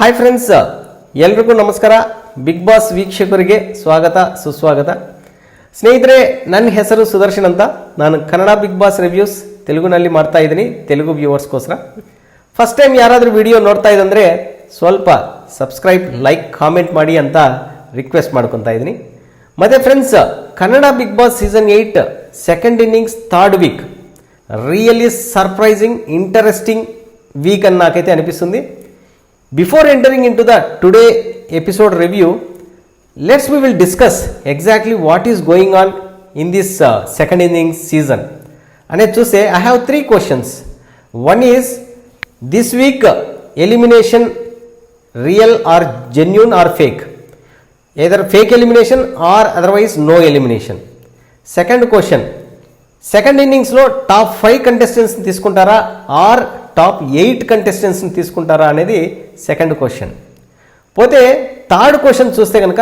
Hi friends, ಎಲ್ರಿಗೂ ನಮಸ್ಕಾರ. Big boss ವೀಕ್ಷಕರಿಗೆ ಸ್ವಾಗತ ಸುಸ್ವಾಗತ. ಸ್ನೇಹಿತರೆ, ನನ್ನ ಹೆಸರು ಸುದರ್ಶನ್ ಅಂತ. ನಾನು ಕನ್ನಡ ಬಿಗ್ ಬಾಸ್ ರಿವ್ಯೂಸ್ ತೆಲುಗುನಲ್ಲಿ ಮಾಡ್ತಾ ಇದ್ದೀನಿ, ತೆಲುಗು ವ್ಯೂವರ್ಸ್ಗೋಸ್ಕರ. ಫಸ್ಟ್ ಟೈಮ್ ಯಾರಾದರೂ ವಿಡಿಯೋ ನೋಡ್ತಾ ಇದ್ದಂದರೆ ಸ್ವಲ್ಪ ಸಬ್ಸ್ಕ್ರೈಬ್, ಲೈಕ್, ಕಾಮೆಂಟ್ ಮಾಡಿ ಅಂತ ರಿಕ್ವೆಸ್ಟ್ ಮಾಡ್ಕೊತಾ ಇದ್ದೀನಿ. ಮತ್ತು friends, Kannada big boss season 8 second innings third week really surprising interesting week అని నాకైతే అనిపిస్తుంది. Before entering into the today episode review, we will discuss exactly what is going on in this second innings season. అనేది చూస్తే I have 3 questions. One is, this week elimination real or genuine or fake? Either fake elimination or otherwise no elimination. Second question, second ఇన్నింగ్స్లో top 5 కంటెస్టెంట్స్ని తీసుకుంటారా are top 8 కంటెస్టెంట్స్ని తీసుకుంటారా అనేది second question. పోతే third question చూస్తే కనుక,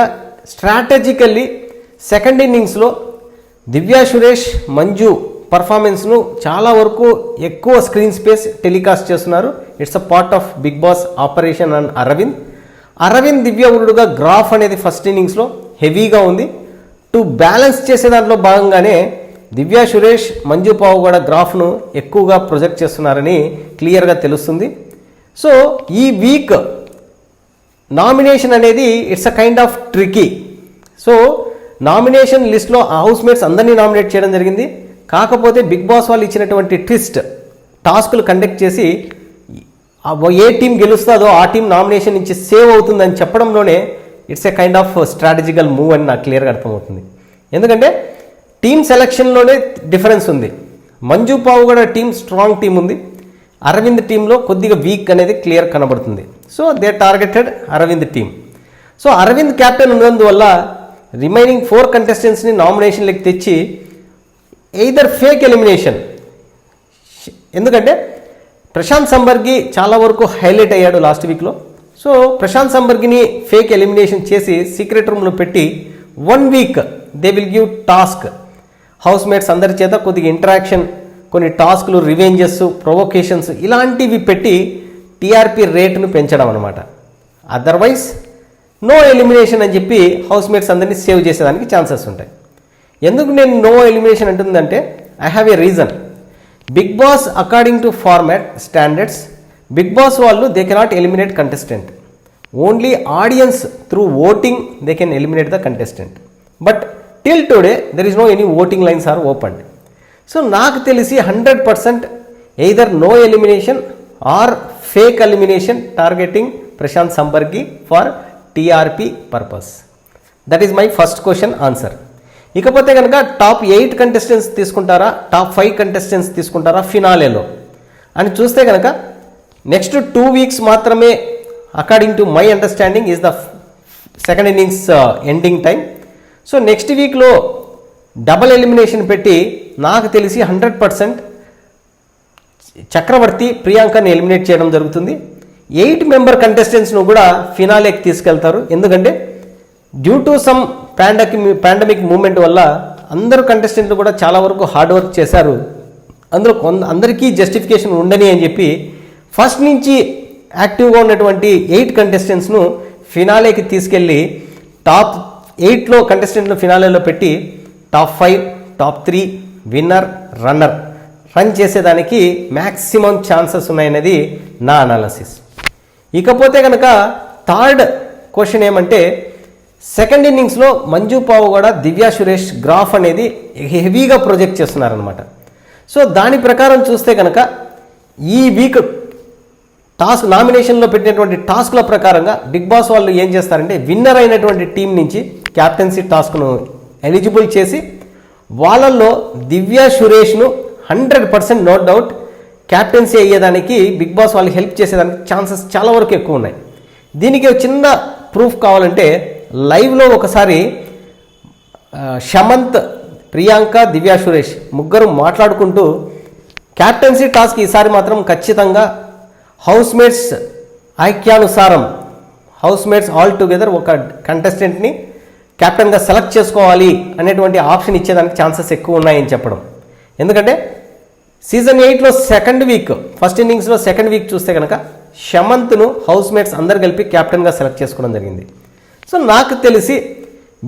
strategically second ఇన్నింగ్స్లో దివ్యా సురేష్, మంజు పర్ఫార్మెన్స్ను చాలా వరకు ఎక్కువ స్క్రీన్ స్పేస్ టెలికాస్ట్ చేస్తున్నారు. It's a part of Bigg Boss operation and Arvind దివ్యవుడుగా గ్రాఫ్ అనేది ఫస్ట్ ఇన్నింగ్స్లో హెవీగా ఉంది. టు బ్యాలెన్స్ చేసే దాంట్లో భాగంగానే దివ్యా సురేష్, మంజు పావు కూడా గ్రాఫ్ను ఎక్కువగా ప్రొజెక్ట్ చేస్తున్నారని క్లియర్గా తెలుస్తుంది. సో ఈ వీక్ నామినేషన్ అనేది it's a kind of tricky. So nomination లిస్ట్లో హౌస్ మేట్స్ అందరినీ నామినేట్ చేయడం జరిగింది. కాకపోతే బిగ్ బాస్ వాళ్ళు ఇచ్చినటువంటి ట్విస్ట్, టాస్కులు కండక్ట్ చేసి ఏ టీం గెలుస్తుందో ఆ టీం నామినేషన్ నుంచి సేవ్ అవుతుందని చెప్పడంలోనే it's a kind of strategical move అని నాకు క్లియర్గా అర్థమవుతుంది. ఎందుకంటే టీమ్ సెలక్షన్లోనే డిఫరెన్స్ ఉంది. మంజు పావు కూడా టీమ్ స్ట్రాంగ్ టీం ఉంది, అరవింద్ టీంలో కొద్దిగా వీక్ అనేది క్లియర్ కనబడుతుంది. So they targeted Aravind team. So Aravind captain ఉన్నందువల్ల రిమైనింగ్ 4 కంటెస్టెంట్స్ని నామినేషన్లోకి తెచ్చి ఎయిదర్ ఫేక్ ఎలిమినేషన్, ఎందుకంటే ప్రశాంత్ సంబర్గి చాలా వరకు హైలైట్ అయ్యాడు లాస్ట్ వీక్లో. సో ప్రశాంత్ సంబర్గిని ఫేక్ ఎలిమినేషన్ చేసి సీక్రెట్ రూమ్లో పెట్టి 1 week they will give task. House mates అందరి చేత కొద్దిగా ఇంటరాక్షన్, కొన్ని టాస్క్లు, రివెంజెస్, ప్రొవొకేషన్స్ ఇలాంటివి పెట్టి టీఆర్పీ రేటును పెంచడం అనమాట. అదర్వైజ్ నో ఎలిమినేషన్ అని చెప్పి హౌస్ మేట్స్ అందరినీ సేవ్ చేసేదానికి ఛాన్సెస్ ఉంటాయి. ఎందుకు నేను నో ఎలిమినేషన్ అంటుందంటే, I have a reason. Bigg Boss according to format standards, Bigg Boss వాళ్ళు they cannot eliminate contestant. Only audience through voting they can eliminate the contestant. But till today there is no any voting lines are opened. So నాకు తెలిసి 100% either no elimination or fake elimination targeting Prashant Sambargi for TRP purpose. That is my first question answer. ఇకపోతే కనుక top 8 contestants తీసుకుంటారా, top 5 contestants తీసుకుంటారా ఫినాలేలో అని చూస్తే కనుక, next 2 weeks మాత్రమే according to my understanding is the second innings ending time. So next వీక్లో double elimination పెట్టి నాకు తెలిసి 100% చక్రవర్తి, ప్రియాంకని ఎలిమినేట్ చేయడం జరుగుతుంది. 8 మెంబర్ కంటెస్టెంట్స్ను కూడా ఫినాలేకి తీసుకెళ్తారు. ఎందుకంటే due to some pandemic moment వల్ల అందరూ కంటెస్టెంట్లు కూడా చాలా వరకు హార్డ్ వర్క్ చేశారు. అందులో అందరికీ జస్టిఫికేషన్ ఉండని అని చెప్పి ఫస్ట్ నుంచి యాక్టివ్గా ఉన్నటువంటి 8 కంటెస్టెంట్స్ను ఫినాలేకి తీసుకెళ్ళి టాప్ 8లో కంటెస్టెంట్ను ఫినాలేలో పెట్టి top 5, top 3, winner, runner run చేసేదానికి మ్యాక్సిమం ఛాన్సెస్ ఉన్నాయనేది నా అనాలసిస్. ఇకపోతే కనుక థర్డ్ క్వశ్చన్ ఏమంటే, సెకండ్ ఇన్నింగ్స్లో మంజు పావు కూడా, దివ్యా సురేష్ గ్రాఫ్ అనేది హెవీగా ప్రొజెక్ట్ చేస్తున్నారనమాట. సో దాని ప్రకారం చూస్తే కనుక ఈ వీక్ టాస్క్ నామినేషన్లో పెట్టినటువంటి టాస్క్ల ప్రకారంగా బిగ్ బాస్ వాళ్ళు ఏం చేస్తారంటే, విన్నర్ అయినటువంటి టీం నుంచి క్యాప్టెన్సీ టాస్క్ను ఎలిజిబుల్ చేసి వాళ్ళల్లో దివ్యా సురేష్ను 100% నో డౌట్ క్యాప్టెన్సీ అయ్యేదానికి బిగ్ బాస్ వాళ్ళు హెల్ప్ చేసేదానికి ఛాన్సెస్ చాలా వరకు ఎక్కువ ఉన్నాయి. దీనికి చిన్న ప్రూఫ్ కావాలంటే, లైవ్లో ఒకసారి శమంత్, ప్రియాంక, దివ్యా సురేష్ ముగ్గురు మాట్లాడుకుంటూ క్యాప్టెన్సీ టాస్క్ ఈసారి మాత్రం ఖచ్చితంగా హౌస్ మేట్స్ ఐక్యానుసారం, హౌస్ మేట్స్ ఆల్ టుగెదర్ ఒక కంటెస్టెంట్ని క్యాప్టెన్గా సెలెక్ట్ చేసుకోవాలి అనేటువంటి ఆప్షన్ ఇచ్చేదానికి ఛాన్సెస్ ఎక్కువ ఉన్నాయని చెప్పడం. ఎందుకంటే సీజన్ 8లో సెకండ్ వీక్, ఫస్ట్ ఇన్నింగ్స్లో సెకండ్ వీక్ చూస్తే కనుక షమంత్ను హౌస్ మేట్స్ అందరు కలిపి క్యాప్టెన్గా సెలెక్ట్ చేసుకోవడం జరిగింది. సో నాకు తెలిసి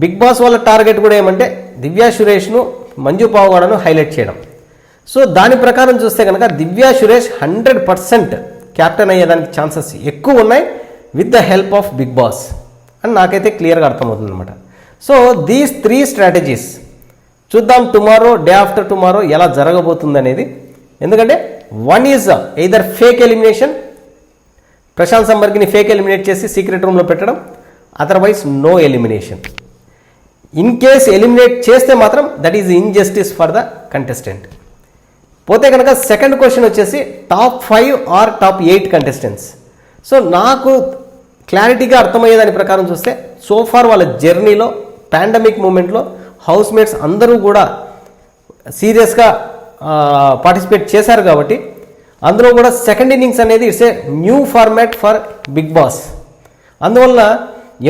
బిగ్ బాస్ వాళ్ళ టార్గెట్ కూడా ఏమంటే దివ్యా సురేష్ను మంజు పావుగడను హైలైట్ చేయడం. సో దాని ప్రకారం చూస్తే కనుక దివ్యా సురేష్ 100% క్యాప్టెన్ అయ్యేదానికి ఛాన్సెస్ ఎక్కువ ఉన్నాయి with the help of Bigg Boss అని నాకైతే క్లియర్గా అర్థమవుతుంది అనమాట. సో దీస్ 3 స్ట్రాటజీస్ చూద్దాం టుమారో, డే ఆఫ్టర్ టుమారో ఎలా జరగబోతుంది అనేది. ఎందుకంటే one is either fake elimination, Prashanth సంబర్గిని ఫేక్ ఎలిమినేట్ చేసి సీక్రెట్ రూమ్లో పెట్టడం, otherwise no elimination. In case eliminate చేస్తే మాత్రం that is injustice for the contestant. పోతే కనుక సెకండ్ క్వశ్చన్ వచ్చేసి top 5 or top 8 contestants. So నాకు క్లారిటీగా అర్థమయ్యే దాని ప్రకారం చూస్తే సోఫార్ వాళ్ళ జర్నీలో పాండమిక్ మూమెంట్లో హౌస్ మేట్స్ అందరూ కూడా సీరియస్గా పార్టిసిపేట్ చేశారు కాబట్టి అందులో కూడా సెకండ్ ఇన్నింగ్స్ అనేది it's a new format for big boss. అందువల్ల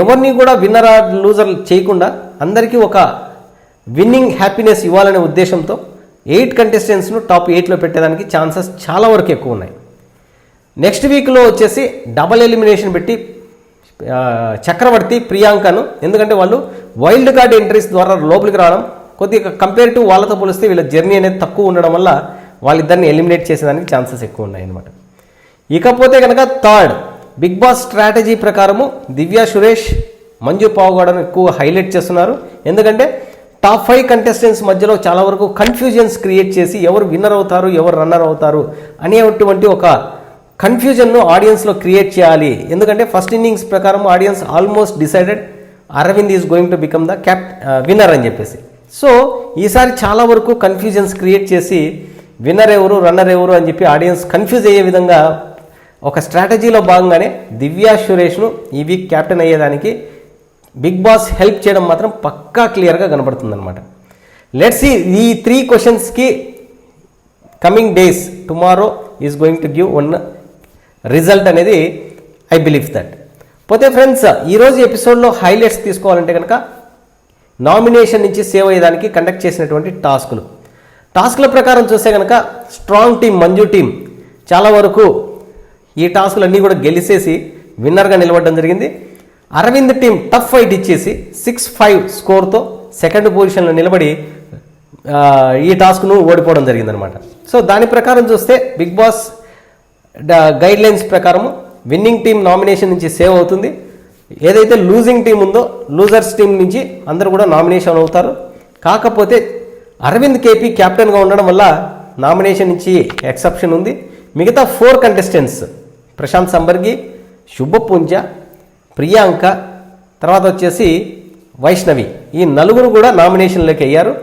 ఎవరిని కూడా విన్నర్ ఆర్ లూజర్ చేయకుండా అందరికీ ఒక విన్నింగ్ హ్యాపీనెస్ ఇవ్వాలనే ఉద్దేశంతో 8 కంటెస్టెంట్స్ను టాప్ 8లో పెట్టేదానికి ఛాన్సెస్ చాలా వరకు ఎక్కువ ఉన్నాయి. నెక్స్ట్ వీక్లో వచ్చేసి డబల్ ఎలిమినేషన్ పెట్టి చక్రవర్తి, ప్రియాంకను, ఎందుకంటే వాళ్ళు వైల్డ్ కార్డ్ ఎంట్రీస్ ద్వారా లోపలికి రావడం కొద్దిగా కంపేర్ టు వాళ్ళతో పోలిస్తే వీళ్ళ జర్నీ అనేది తక్కువ ఉండడం వల్ల వాళ్ళిద్దరిని ఎలిమినేట్ చేసేదానికి ఛాన్సెస్ ఎక్కువ ఉన్నాయి అన్నమాట. ఇకపోతే కనుక థర్డ్ బిగ్ బాస్ స్ట్రాటజీ ప్రకారము దివ్యా సురేష్, మంజు పావుగడను ఎక్కువ హైలైట్ చేస్తున్నారు. ఎందుకంటే టాప్ 5 కంటెస్టెంట్స్ మధ్యలో చాలా వరకు కన్ఫ్యూజన్స్ క్రియేట్ చేసి ఎవరు విన్నర్ అవుతారు, ఎవరు రన్నర్ అవుతారు అనేటువంటి ఒక కన్ఫ్యూజన్ను ఆడియన్స్లో క్రియేట్ చేయాలి. ఎందుకంటే ఫస్ట్ ఇన్నింగ్స్ ప్రకారం audience almost decided Aravind is going to become the winner అని చెప్పేసి. సో ఈసారి చాలా వరకు కన్ఫ్యూజన్స్ క్రియేట్ చేసి విన్నర్ ఎవరు, రన్నర్ ఎవరు అని చెప్పి ఆడియన్స్ కన్ఫ్యూజ్ అయ్యే విధంగా ఒక స్ట్రాటజీలో భాగంగానే దివ్యా సురేష్ను ఈ వీక్ క్యాప్టెన్ అయ్యేదానికి బిగ్ బాస్ హెల్ప్ చేయడం మాత్రం పక్కా క్లియర్గా కనబడుతుంది అనమాట. లెట్స్ సీ ఈ 3 క్వశ్చన్స్కి coming days tomorrow is going to give one result అనేది ఐ బిలీవ్ దట్. పోతే ఫ్రెండ్స్ ఈరోజు ఎపిసోడ్లో హైలైట్స్ తీసుకోవాలంటే కనుక నామినేషన్ నుంచి సేవ్ అయ్యేదానికి కండక్ట్ చేసినటువంటి టాస్కుల ప్రకారం చూస్తే కనుక స్ట్రాంగ్ టీం మంజు టీం చాలా వరకు ఈ టాస్కులన్నీ కూడా గెలిచేసి విన్నర్గా నిలబడడం జరిగింది. అరవింద్ టీం టఫ్ ఫైట్ ఇచ్చేసి 6-5 స్కోర్తో సెకండ్ పొజిషన్లో నిలబడి ఈ టాస్క్ను ఓడిపోవడం జరిగిందనమాట. సో దాని ప్రకారం చూస్తే బిగ్ బాస్ గైడ్ లైన్స్ ప్రకారము విన్నింగ్ టీం నామినేషన్ నుంచి సేవ్ అవుతుంది. ఏదైతే లూజింగ్ టీం ఉందో లూజర్స్ టీం నుంచి అందరూ కూడా నామినేషన్ అవుతారు. కాకపోతే అరవింద్ కేపీ క్యాప్టెన్గా ఉండడం వల్ల నామినేషన్ నుంచి ఎక్సెప్షన్ ఉంది. మిగతా 4 కంటెస్టెంట్స్ ప్రశాంత్ సంబర్గి, శుభపుంజ, ప్రియాంక, తర్వాత వచ్చేసి వైష్ణవి, ఈ 4 కూడా నామినేషన్లోకి అయ్యారు.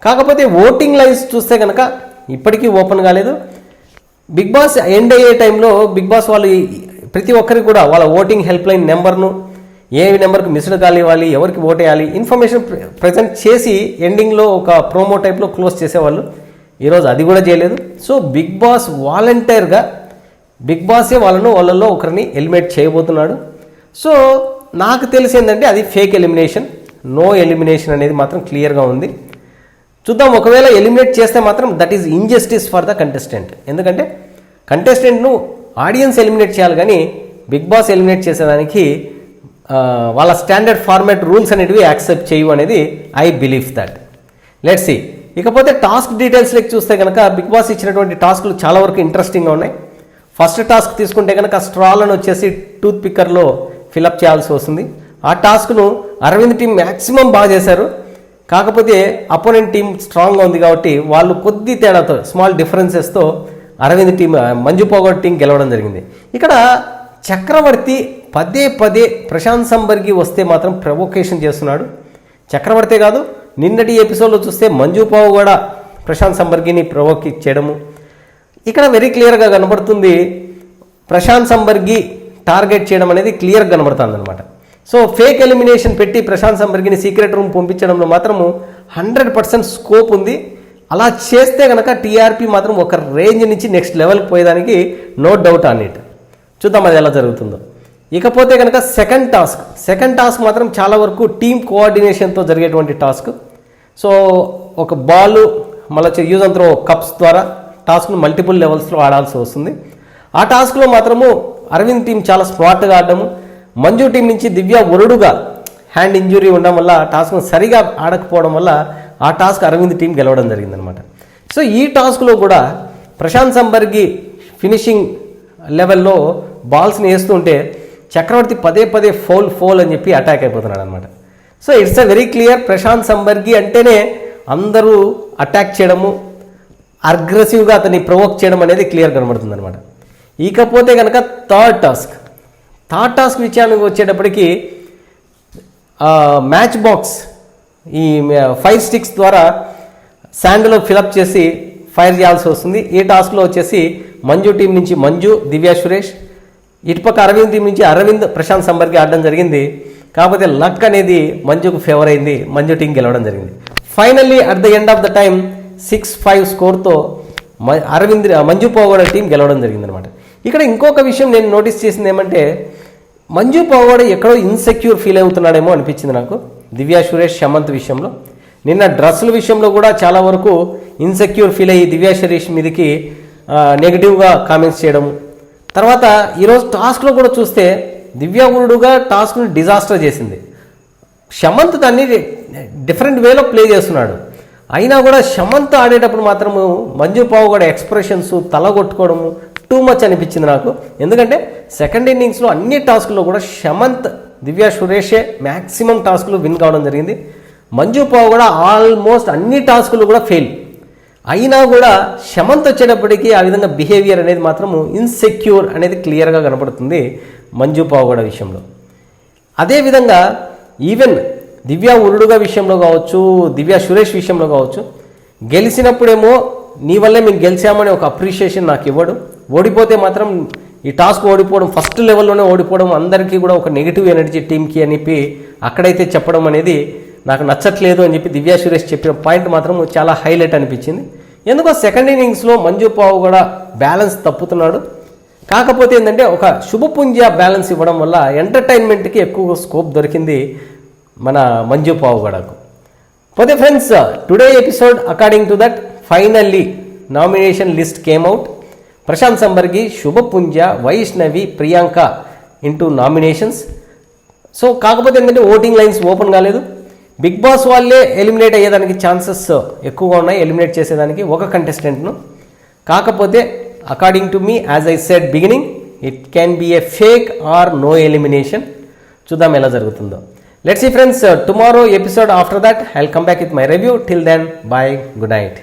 కాకపోతే ఓటింగ్ లైన్స్ చూస్తే కనుక ఇప్పటికీ ఓపెన్ కాలేదు. బిగ్ బాస్ ఎండ్ అయ్యే టైంలో బిగ్ బాస్ వాళ్ళు ప్రతి ఒక్కరికి కూడా వాళ్ళ ఓటింగ్ హెల్ప్ లైన్ నెంబర్ను, ఏ నెంబర్కి మిస్డ్ కాల్ ఇవ్వాలి, ఎవరికి ఓట్ వేయాలి ఇన్ఫర్మేషన్ ప్రజెంట్ చేసి ఎండింగ్లో ఒక ప్రోమో టైప్లో క్లోజ్ చేసేవాళ్ళు. ఈరోజు అది కూడా చేయలేదు. సో బిగ్ బాస్ వాలంటీర్గా బిగ్ బాసే వాళ్ళలో ఒకరిని ఎలిమినేట్ చేయబోతున్నాడు. సో నాకు తెలిసిందంటే అది ఫేక్ ఎలిమినేషన్, నో ఎలిమినేషన్ అనేది మాత్రం క్లియర్గా ఉంది. చూద్దాం, ఒకవేళ ఎలిమినేట్ చేస్తే మాత్రం that is injustice for the contestant. ఎందుకంటే కంటెస్టెంట్ను ఆడియన్స్ ఎలిమినేట్ చేయాలి కానీ బిగ్ బాస్ ఎలిమినేట్ చేసేదానికి వాళ్ళ స్టాండర్డ్ ఫార్మాట్ రూల్స్ అనేటివి యాక్సెప్ట్ చేయవు అనేది I believe that. Let's see. ఇకపోతే టాస్క్ డీటెయిల్స్లోకి చూస్తే కనుక బిగ్ బాస్ ఇచ్చినటువంటి టాస్క్లు చాలా వరకు ఇంట్రెస్టింగ్గా ఉన్నాయి. ఫస్ట్ టాస్క్ తీసుకుంటే కనుక స్ట్రాలను వచ్చేసి టూత్ పిక్కర్లో ఫిలప్ చేయాల్సి వస్తుంది. ఆ టాస్క్ను అరవింద్ టీం మ్యాక్సిమం బాగా చేశారు. కాకపోతే అపోనెంట్ టీం స్ట్రాంగ్గా ఉంది కాబట్టి వాళ్ళు కొద్ది తేడాతో small డిఫరెన్సెస్తో Arvind team Manju Pavagada team గెలవడం జరిగింది. ఇక్కడ చక్రవర్తి పదే ప్రశాంత్ సంబర్గి వస్తే మాత్రం ప్రొవొకేషన్ చేస్తున్నాడు. చక్రవర్తే కాదు, నిన్నటి ఎపిసోడ్లో చూస్తే మంజు పావుగడ ప్రశాంత్ సంబర్గిని ప్రొవోక్ చేయడము ఇక్కడ వెరీ క్లియర్గా కనబడుతుంది. ప్రశాంత్ సంబర్గి టార్గెట్ చేయడం అనేది క్లియర్గా కనబడుతుంది అనమాట. సో ఫేక్ ఎలిమినేషన్ పెట్టి ప్రశాంత్ సంబర్గిని సీక్రెట్ రూమ్ పంపించడంలో మాత్రము 100% స్కోప్ ఉంది. అలా చేస్తే కనుక టీఆర్పీ మాత్రం ఒక రేంజ్ నుంచి నెక్స్ట్ లెవెల్కి పోయేదానికి నో డౌట్ ఆన్ ఇట్. చూద్దాం అది ఎలా జరుగుతుందో. ఇకపోతే కనుక సెకండ్ టాస్క్ మాత్రం చాలా వరకు టీమ్ కోఆర్డినేషన్తో జరిగేటువంటి టాస్క్. సో ఒక బాల్ మళ్ళీ యూజ్ అండ్ త్రో కప్స్ ద్వారా టాస్క్ను మల్టిపుల్ లెవెల్స్లో ఆడాల్సి వస్తుంది. ఆ టాస్క్లో మాత్రము అరవింద్ టీం చాలా స్మార్ట్గా ఆడడము, మంజు టీం నుంచి దివ్య వరుడుగా హ్యాండ్ ఇంజురీ ఉండడం వల్ల టాస్క్ను సరిగా ఆడకపోవడం వల్ల ఆ టాస్క్ అరవింద్ టీం గెలవడం జరిగిందనమాట. సో ఈ టాస్క్లో కూడా ప్రశాంత్ సంబర్గి ఫినిషింగ్ లెవెల్లో బాల్స్ని వేస్తుంటే చక్రవర్తి పదే పదే ఫౌల్ అని చెప్పి అటాక్ అయిపోతున్నాడు అనమాట. So it's a very clear, Prashanth Sambargi అంటేనే అందరూ అటాక్ చేయడము, అగ్రెసివ్గా అతన్ని ప్రొవోక్ చేయడం అనేది క్లియర్ కనబడుతుంది అనమాట. ఇకపోతే కనుక థర్డ్ టాస్క్ విషయానికి వచ్చేటప్పటికి మ్యాచ్ బాక్స్ ఈ 5 స్టిక్స్ ద్వారా శాండ్లో ఫిలప్ చేసి ఫైర్ చేయాల్సి వస్తుంది. ఈ టాస్క్లో వచ్చేసి మంజు టీం నుంచి మంజు, దివ్య సురేష్, ఇటుపక్క అరవింద్ టీం నుంచి అరవింద్, ప్రశాంత్ సంబర్గి ఆడడం జరిగింది. కాకపోతే లక్ అనేది మంజుకు ఫేవర్ అయింది, మంజు టీం గెలవడం జరిగింది. Finally at the end of the time 6-5 స్కోర్తో మంజు పావుగడ టీం గెలవడం జరిగిందనమాట. ఇక్కడ ఇంకొక విషయం నేను నోటీస్ చేసింది ఏమంటే, మంజు పావుగడ ఎక్కడో ఇన్సెక్యూర్ ఫీల్ అవుతున్నాడేమో అనిపించింది నాకు దివ్య సురేష్, శమంత్ విషయంలో. నిన్న డ్రెస్సుల విషయంలో కూడా చాలా వరకు ఇన్సెక్యూర్ ఫీల్ అయ్యి దివ్య సురేష్ మీదకి నెగిటివ్గా కామెంట్స్ చేయడము. తర్వాత ఈరోజు టాస్క్లో కూడా చూస్తే దివ్య గురుడుగా టాస్క్ని డిజాస్టర్ చేసింది. శమంత్ దాన్ని డిఫరెంట్ వేలో ప్లే చేస్తున్నాడు. అయినా కూడా శమంత్ ఆడేటప్పుడు మాత్రము మంజు పావుగడ ఎక్స్ప్రెషన్స్, తల కొట్టుకోవడము టూ మచ్ అనిపించింది నాకు. ఎందుకంటే సెకండ్ ఇన్నింగ్స్లో అన్ని టాస్కుల్లో కూడా శమంత్, దివ్య సురేషే మ్యాక్సిమం టాస్కులు విన్ కావడం జరిగింది. మంజు పావుగడ ఆల్మోస్ట్ అన్ని టాస్కులు కూడా ఫెయిల్. అయినా కూడా శమంత్ వచ్చేటప్పటికీ ఆ విధంగా బిహేవియర్ అనేది మాత్రము ఇన్సెక్యూర్ అనేది క్లియర్గా కనపడుతుంది మంజు పావుగడ విషయంలో. అదేవిధంగా ఈవెన్ దివ్య ఉరుడుగా విషయంలో కావచ్చు, దివ్య సురేష్ విషయంలో కావచ్చు, గెలిచినప్పుడేమో నీ వల్లే మేము గెలిచామని ఒక అప్రిషియేషన్ నాకు ఇవ్వడు. ఓడిపోతే మాత్రం ఈ టాస్క్ ఓడిపోవడం, ఫస్ట్ లెవెల్లోనే ఓడిపోవడం అందరికీ కూడా ఒక నెగిటివ్ ఎనర్జీ టీంకి అని చెప్పి అక్కడైతే చెప్పడం అనేది నాకు నచ్చట్లేదు అని చెప్పి దివ్య సురేష్ చెప్పిన పాయింట్ మాత్రం చాలా హైలైట్ అనిపించింది. ఎందుకో సెకండ్ ఇన్నింగ్స్లో మంజు పావు కూడా బ్యాలెన్స్ తప్పుతున్నాడు. కాకపోతే ఏంటంటే ఒక శుభపుంజ బ్యాలెన్స్ ఇవ్వడం వల్ల ఎంటర్టైన్మెంట్కి ఎక్కువ స్కోప్ దొరికింది మన మంజు పావుగడకు. పోతే friends, today episode according to that finally nomination list came out. Prashanth Sambargi, Shubhapunja, Vaishnavi, Priyanka into nominations. So కాకపోతే ఏంటంటే ఓటింగ్ లైన్స్ ఓపెన్ కాలేదు. బిగ్ బాస్ వాళ్ళే ఎలిమినేట్ అయ్యేదానికి ఛాన్సెస్ ఎక్కువగా ఉన్నాయి, ఎలిమినేట్ చేసేదానికి ఒక కంటెస్టెంట్ను. కాకపోతే according to me, as I said beginning, it can be a fake or no elimination. చూద్దాం ఎలా జరుగుతుందో. Let's see friends, tomorrow episode after that I'll come back with my review. Till then, bye, good night.